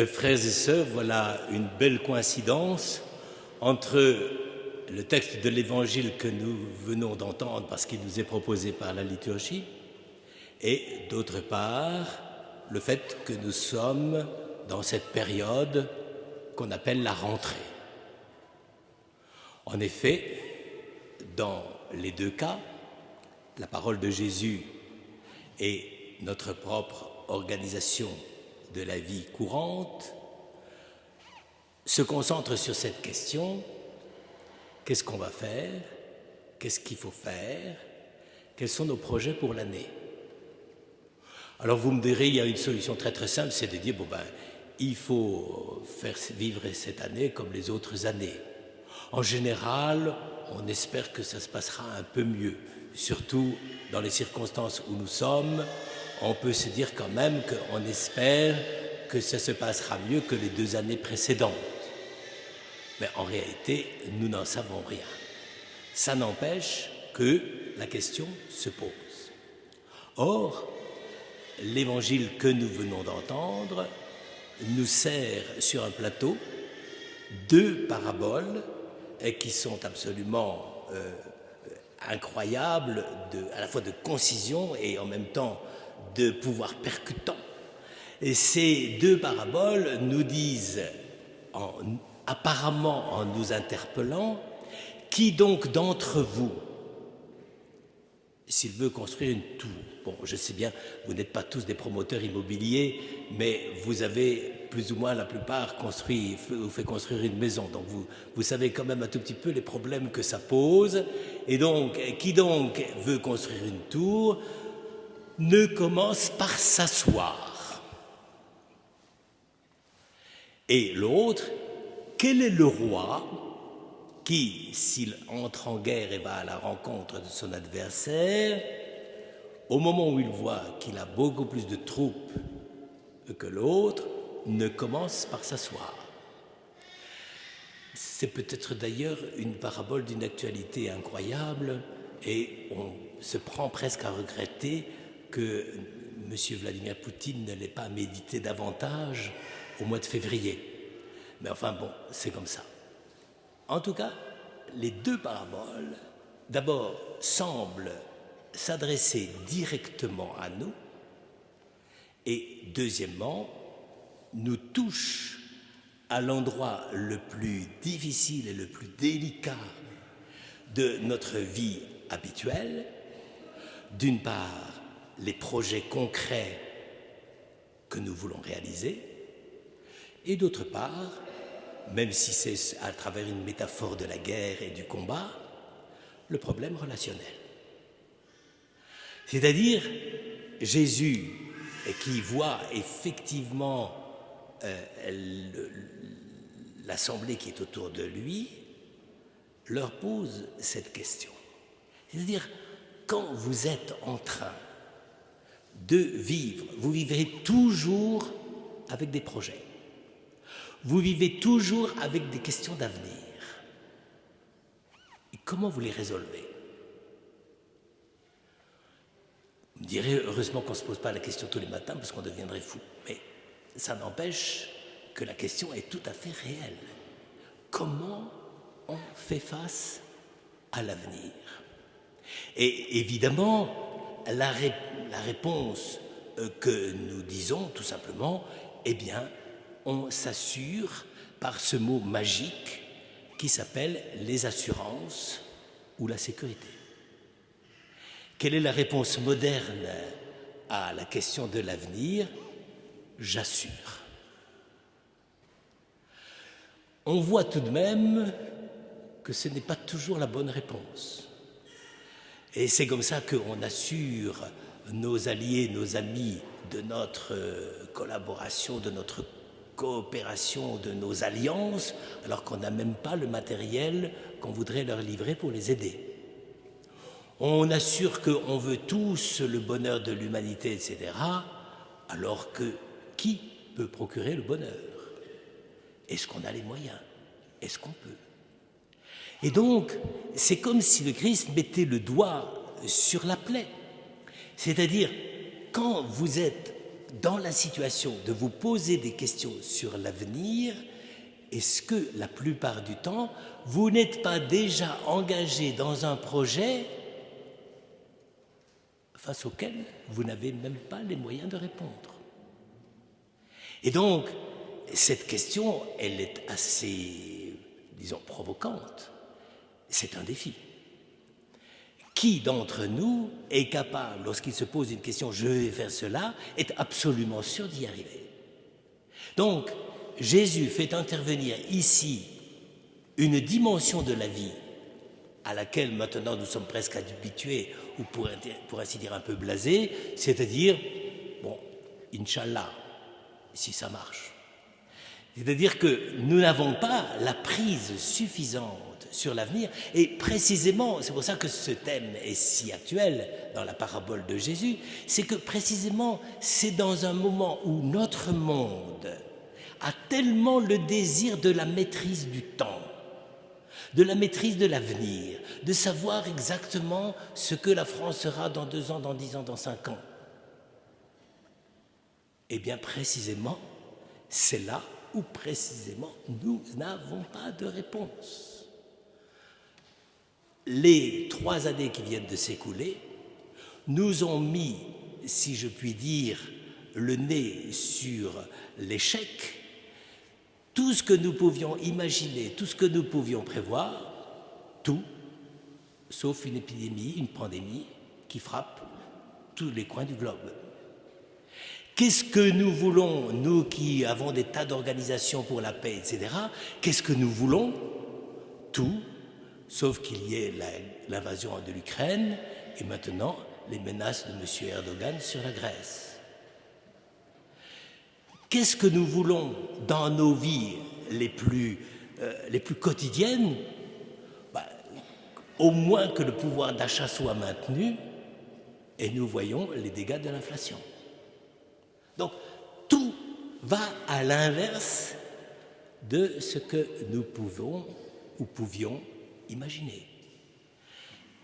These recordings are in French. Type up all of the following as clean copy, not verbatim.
Frères et sœurs, voilà une belle coïncidence entre le texte de l'Évangile que nous venons d'entendre parce qu'il nous est proposé par la liturgie et d'autre part le fait que nous sommes dans cette période qu'on appelle la rentrée. En effet, dans les deux cas, la parole de Jésus et notre propre organisation de la vie courante se concentre sur cette question: qu'est-ce qu'on va faire? Qu'est-ce qu'il faut faire? Quels sont nos projets pour l'année? Alors vous me direz, il y a une solution très très simple, c'est de dire, il faut faire vivre cette année comme les autres années. En général, on espère que ça se passera un peu mieux, surtout dans les circonstances où nous sommes. On peut se dire quand même qu'on espère que ça se passera mieux que les 2 années précédentes. Mais en réalité, nous n'en savons rien. Ça n'empêche que la question se pose. Or, l'évangile que nous venons d'entendre nous sert sur un plateau 2 paraboles qui sont absolument incroyables, à la fois de concision et en même temps de pouvoir percutant. Et ces 2 paraboles nous disent, apparemment en nous interpellant, qui donc d'entre vous, s'il veut construire une tour, je sais bien, vous n'êtes pas tous des promoteurs immobiliers, mais vous avez plus ou moins la plupart fait construire une maison, donc vous savez quand même un tout petit peu les problèmes que ça pose. Et donc, qui donc veut construire une tour ne commence par s'asseoir. Et l'autre, quel est le roi qui, s'il entre en guerre et va à la rencontre de son adversaire, au moment où il voit qu'il a beaucoup plus de troupes que l'autre, ne commence par s'asseoir? C'est peut-être d'ailleurs une parabole d'une actualité incroyable et on se prend presque à regretter que M. Vladimir Poutine ne l'ait pas médité davantage au mois de février. Mais enfin c'est comme ça. En tout cas, les 2 paraboles, d'abord, semblent s'adresser directement à nous et, deuxièmement, nous touchent à l'endroit le plus difficile et le plus délicat de notre vie habituelle. D'une part, les projets concrets que nous voulons réaliser, et d'autre part, même si c'est à travers une métaphore de la guerre et du combat, le problème relationnel. C'est-à-dire Jésus, qui voit effectivement l'assemblée qui est autour de lui, leur pose cette question. C'est-à-dire, quand vous êtes en train de vivre, vous vivez toujours avec des projets. Vous vivez toujours avec des questions d'avenir. Et comment vous les résolvez? Vous me direz, heureusement qu'on ne se pose pas la question tous les matins parce qu'on deviendrait fou. Mais ça n'empêche que la question est tout à fait réelle. Comment on fait face à l'avenir? Et évidemment, la réponse que nous disons tout simplement, on s'assure par ce mot magique qui s'appelle les assurances ou la sécurité. Quelle est la réponse moderne à la question de l'avenir? J'assure. On voit tout de même que ce n'est pas toujours la bonne réponse. Et c'est comme ça qu'on assure nos alliés, nos amis de notre collaboration, de notre coopération, de nos alliances, alors qu'on n'a même pas le matériel qu'on voudrait leur livrer pour les aider. On assure qu'on veut tous le bonheur de l'humanité, etc., alors que qui peut procurer le bonheur? Est-ce qu'on a les moyens? Est-ce qu'on peut? Et donc, c'est comme si le Christ mettait le doigt sur la plaie. C'est-à-dire, quand vous êtes dans la situation de vous poser des questions sur l'avenir, est-ce que la plupart du temps, vous n'êtes pas déjà engagé dans un projet face auquel vous n'avez même pas les moyens de répondre? Et donc, cette question, elle est assez, disons, provocante. C'est un défi. Qui d'entre nous est capable, lorsqu'il se pose une question, je vais faire cela, est absolument sûr d'y arriver? Donc, Jésus fait intervenir ici une dimension de la vie à laquelle maintenant nous sommes presque habitués, ou pour ainsi dire un peu blasés, c'est-à-dire, bon, Inch'Allah, si ça marche. C'est-à-dire que nous n'avons pas la prise suffisante sur l'avenir, et précisément, c'est pour ça que ce thème est si actuel dans la parabole de Jésus, c'est que précisément, c'est dans un moment où notre monde a tellement le désir de la maîtrise du temps, de la maîtrise de l'avenir, de savoir exactement ce que la France sera dans 2 ans, dans 10 ans, dans 5 ans. Eh bien, précisément, c'est là où précisément nous n'avons pas de réponse. Les 3 années qui viennent de s'écouler nous ont mis, si je puis dire, le nez sur l'échec. Tout ce que nous pouvions imaginer, tout ce que nous pouvions prévoir, tout, sauf une épidémie, une pandémie qui frappe tous les coins du globe. Qu'est-ce que nous voulons, nous qui avons des tas d'organisations pour la paix, etc., qu'est-ce que nous voulons? Tout, sauf qu'il y ait l'invasion de l'Ukraine et maintenant les menaces de M. Erdogan sur la Grèce. Qu'est-ce que nous voulons dans nos vies les plus quotidiennes? Au moins que le pouvoir d'achat soit maintenu, et nous voyons les dégâts de l'inflation. Donc, tout va à l'inverse de ce que nous pouvons ou pouvions imaginer.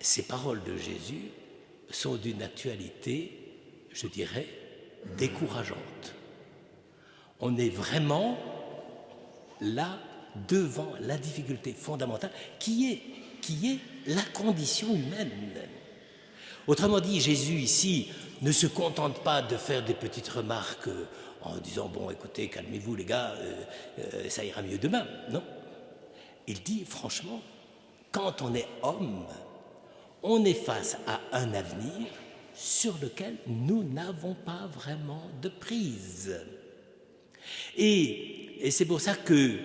Ces paroles de Jésus sont d'une actualité, je dirais, décourageante. On est vraiment là devant la difficulté fondamentale qui est la condition humaine. Autrement dit, Jésus ici ne se contente pas de faire des petites remarques en disant « bon, écoutez, calmez-vous les gars, ça ira mieux demain ». Non, il dit franchement, quand on est homme, on est face à un avenir sur lequel nous n'avons pas vraiment de prise. Et c'est pour ça que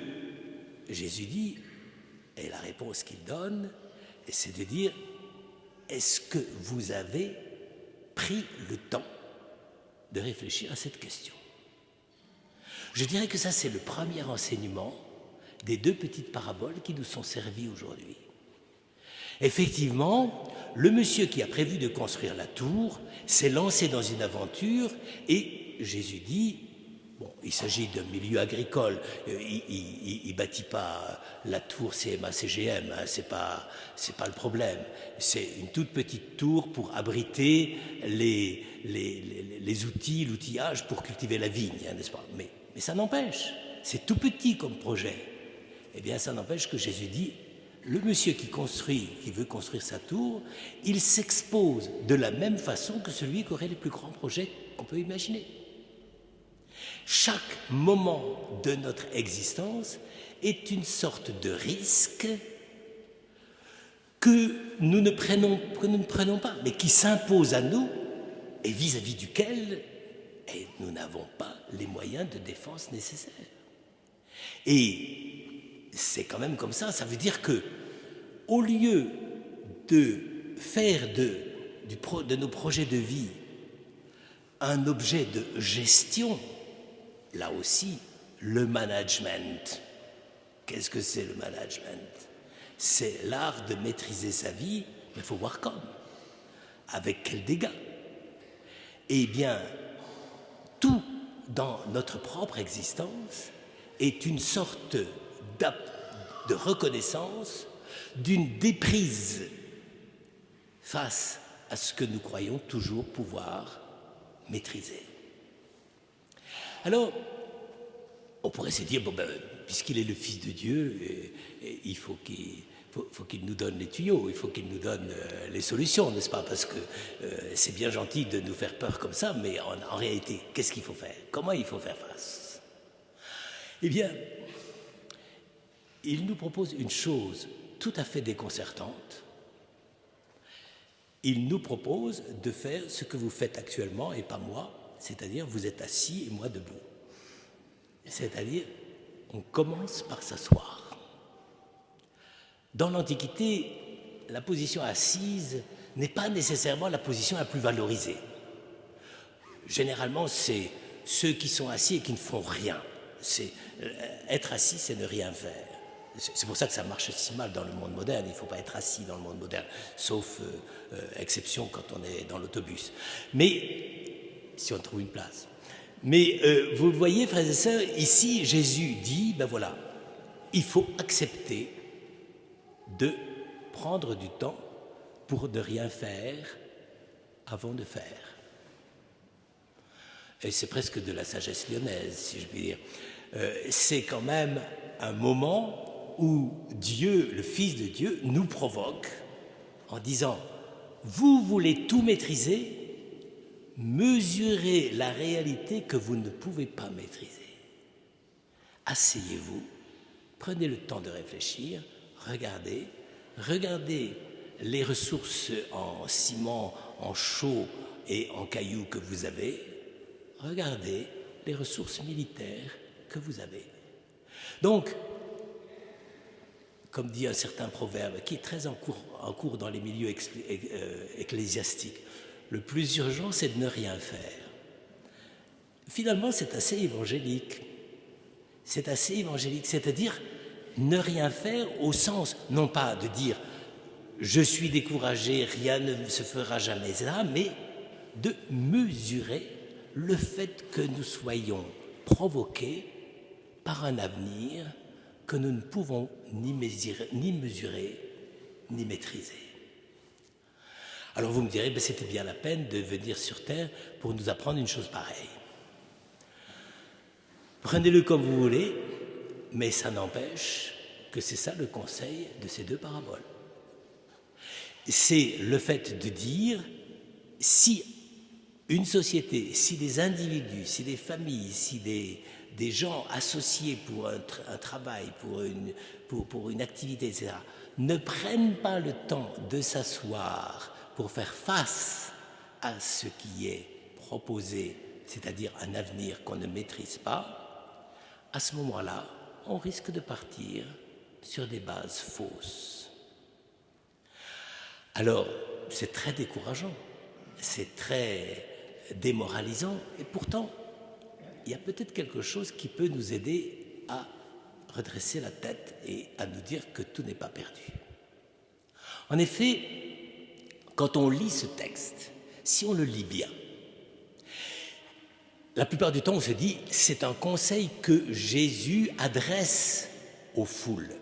Jésus dit, et la réponse qu'il donne, c'est de dire, est-ce que vous avez pris le temps de réfléchir à cette question? Je dirais que ça, c'est le premier enseignement des 2 petites paraboles qui nous sont servies aujourd'hui. Effectivement, le monsieur qui a prévu de construire la tour s'est lancé dans une aventure et Jésus dit, bon, il s'agit d'un milieu agricole, il ne bâtit pas la tour CMA-CGM, hein, c'est pas le problème. C'est une toute petite tour pour abriter les outils, l'outillage pour cultiver la vigne, hein, n'est-ce pas? Mais ça n'empêche, c'est tout petit comme projet. Eh bien, ça n'empêche que Jésus dit, le monsieur qui veut construire sa tour, il s'expose de la même façon que celui qui aurait les plus grands projets qu'on peut imaginer. Chaque moment de notre existence est une sorte de risque que nous ne prenons pas, mais qui s'impose à nous et vis-à-vis duquel nous n'avons pas les moyens de défense nécessaires. Et c'est quand même comme ça, ça veut dire que au lieu de faire de nos projets de vie un objet de gestion, là aussi, le management. Qu'est-ce que c'est le management? C'est l'art de maîtriser sa vie, mais il faut voir comme. Avec quels dégâts? Eh bien, tout dans notre propre existence est une sorte de reconnaissance d'une déprise face à ce que nous croyons toujours pouvoir maîtriser. Alors, on pourrait se dire, bon ben, puisqu'il est le Fils de Dieu, il faut qu'il nous donne les tuyaux, il faut qu'il nous donne les solutions, n'est-ce pas? Parce que c'est bien gentil de nous faire peur comme ça, mais en réalité, qu'est-ce qu'il faut faire? Comment il faut faire face? Eh bien, il nous propose une chose tout à fait déconcertante. Il nous propose de faire ce que vous faites actuellement et pas moi, c'est-à-dire vous êtes assis et moi debout. C'est-à-dire, on commence par s'asseoir. Dans l'Antiquité, la position assise n'est pas nécessairement la position la plus valorisée. Généralement, c'est ceux qui sont assis et qui ne font rien. Être assis, c'est ne rien faire. C'est pour ça que ça marche si mal dans le monde moderne. Il ne faut pas être assis dans le monde moderne, sauf exception quand on est dans l'autobus. Mais, si on trouve une place. Mais vous voyez, frères et sœurs, ici, Jésus dit, ben voilà, il faut accepter de prendre du temps pour ne rien faire avant de faire. Et c'est presque de la sagesse lyonnaise, si je puis dire. C'est quand même un moment où Dieu, le Fils de Dieu, nous provoque en disant « Vous voulez tout maîtriser, mesurez la réalité que vous ne pouvez pas maîtriser. Asseyez-vous, prenez le temps de réfléchir, regardez les ressources en ciment, en chaux et en cailloux que vous avez, regardez les ressources militaires que vous avez. » Donc, comme dit un certain proverbe, qui est très en cours dans les milieux ecclésiastiques, le plus urgent, c'est de ne rien faire. Finalement, c'est assez évangélique. C'est assez évangélique, c'est-à-dire ne rien faire au sens, non pas de dire « je suis découragé, rien ne se fera jamais », mais de mesurer le fait que nous soyons provoqués par un avenir que nous ne pouvons ni mesurer, ni maîtriser. Alors vous me direz, ben c'était bien la peine de venir sur Terre pour nous apprendre une chose pareille. Prenez-le comme vous voulez, mais ça n'empêche que c'est ça le conseil de ces deux paraboles. C'est le fait de dire, si une société, si des individus, si des familles, si des gens associés pour un travail, pour une activité, etc., ne prennent pas le temps de s'asseoir pour faire face à ce qui est proposé, c'est-à-dire un avenir qu'on ne maîtrise pas, à ce moment-là, on risque de partir sur des bases fausses. Alors, c'est très décourageant, c'est très démoralisant, et pourtant, il y a peut-être quelque chose qui peut nous aider à redresser la tête et à nous dire que tout n'est pas perdu. En effet, quand on lit ce texte, si on le lit bien, la plupart du temps on se dit c'est un conseil que Jésus adresse aux foules.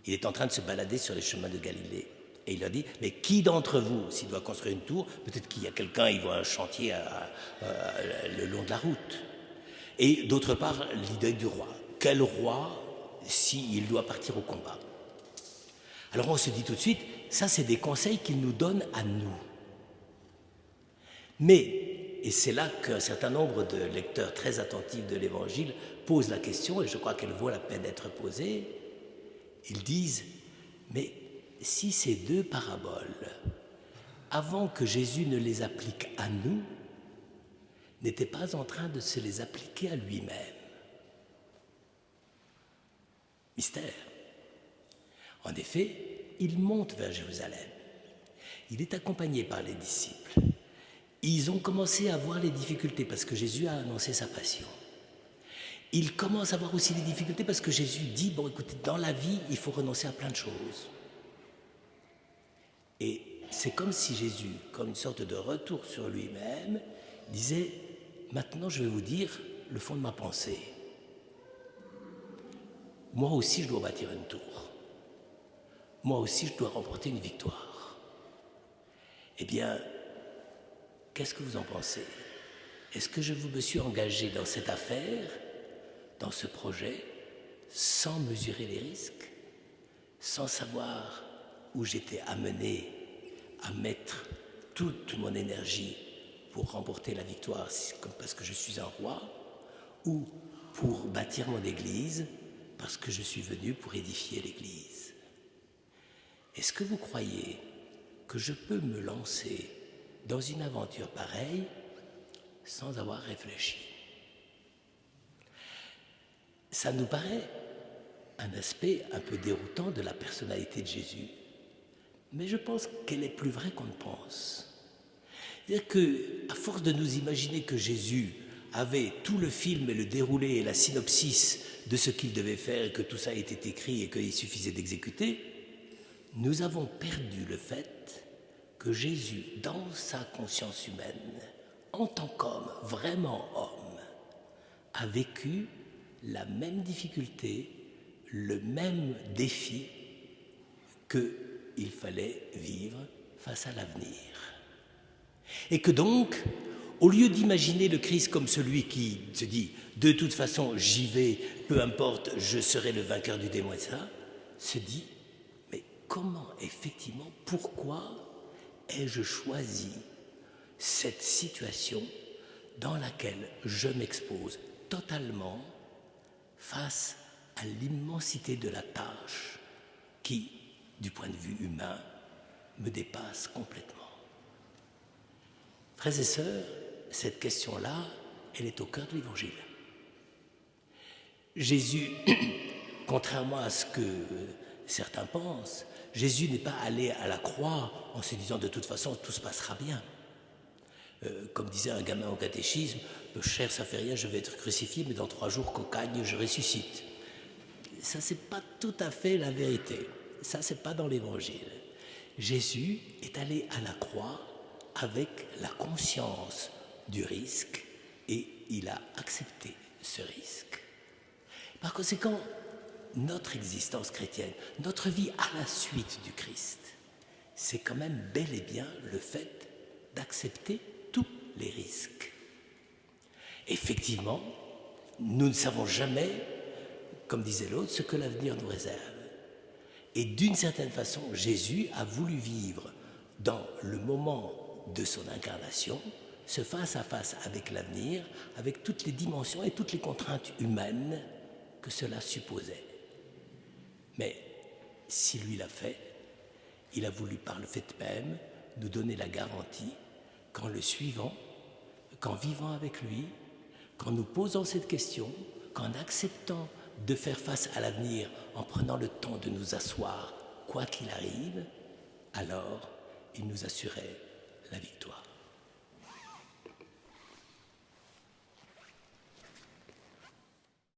Il est en train de se balader sur les chemins de Galilée. Et il leur dit, mais qui d'entre vous, s'il doit construire une tour, peut-être qu'il y a quelqu'un, il voit un chantier le long de la route. Et d'autre part, l'idée du roi. Quel roi s'il doit partir au combat? Alors on se dit tout de suite, ça c'est des conseils qu'il nous donne à nous. Mais, et c'est là qu'un certain nombre de lecteurs très attentifs de l'Évangile posent la question, et je crois qu'elle vaut la peine d'être posée, ils disent, mais si ces deux paraboles, avant que Jésus ne les applique à nous, n'étaient pas en train de se les appliquer à lui-même. Mystère. En effet, il monte vers Jérusalem. Il est accompagné par les disciples. Ils ont commencé à voir les difficultés parce que Jésus a annoncé sa passion. Ils commencent à voir aussi les difficultés parce que Jésus dit, bon écoutez, dans la vie, il faut renoncer à plein de choses. Et c'est comme si Jésus, comme une sorte de retour sur lui-même, disait, maintenant je vais vous dire le fond de ma pensée. Moi aussi je dois bâtir une tour. Moi aussi je dois remporter une victoire. Eh bien, qu'est-ce que vous en pensez? est-ce que je me suis engagé dans cette affaire, dans ce projet, sans mesurer les risques, sans savoir où j'étais amené à mettre toute mon énergie pour remporter la victoire, parce que je suis un roi, ou pour bâtir mon Église, parce que je suis venu pour édifier l'Église? Est-ce que vous croyez que je peux me lancer dans une aventure pareille sans avoir réfléchi? Ça nous paraît un aspect un peu déroutant de la personnalité de Jésus, mais je pense qu'elle est plus vraie qu'on ne pense. C'est-à-dire qu'à force de nous imaginer que Jésus avait tout le film et le déroulé et la synopsis de ce qu'il devait faire et que tout ça était écrit et qu'il suffisait d'exécuter, nous avons perdu le fait que Jésus, dans sa conscience humaine, en tant qu'homme, vraiment homme, a vécu la même difficulté, le même défi qu'il fallait vivre face à l'avenir. Et que donc, au lieu d'imaginer le Christ comme celui qui se dit « de toute façon, j'y vais, peu importe, je serai le vainqueur du démon », etc., se dit « mais comment, effectivement, pourquoi ai-je choisi cette situation dans laquelle je m'expose totalement face à l'immensité de la tâche qui, du point de vue humain, me dépasse complètement ?» Frères et sœurs, cette question-là, elle est au cœur de l'Évangile. Jésus, contrairement à ce que certains pensent, Jésus n'est pas allé à la croix en se disant de toute façon tout se passera bien. Comme disait un gamin au catéchisme, cher ça fait rien, je vais être crucifié, mais dans 3 jours cocagne, je ressuscite. Ça c'est pas tout à fait la vérité. Ça c'est pas dans l'Évangile. Jésus est allé à la croix avec la conscience du risque et il a accepté ce risque. Par conséquent, notre existence chrétienne, notre vie à la suite du Christ, c'est quand même bel et bien le fait d'accepter tous les risques. Effectivement, nous ne savons jamais, comme disait l'autre, ce que l'avenir nous réserve. Et d'une certaine façon, Jésus a voulu vivre dans le moment de son incarnation, ce face-à-face avec l'avenir, avec toutes les dimensions et toutes les contraintes humaines que cela supposait. Mais si lui l'a fait, il a voulu par le fait même nous donner la garantie qu'en le suivant, qu'en vivant avec lui, qu'en nous posant cette question, qu'en acceptant de faire face à l'avenir, en prenant le temps de nous asseoir, quoi qu'il arrive, alors il nous assurait la victoire.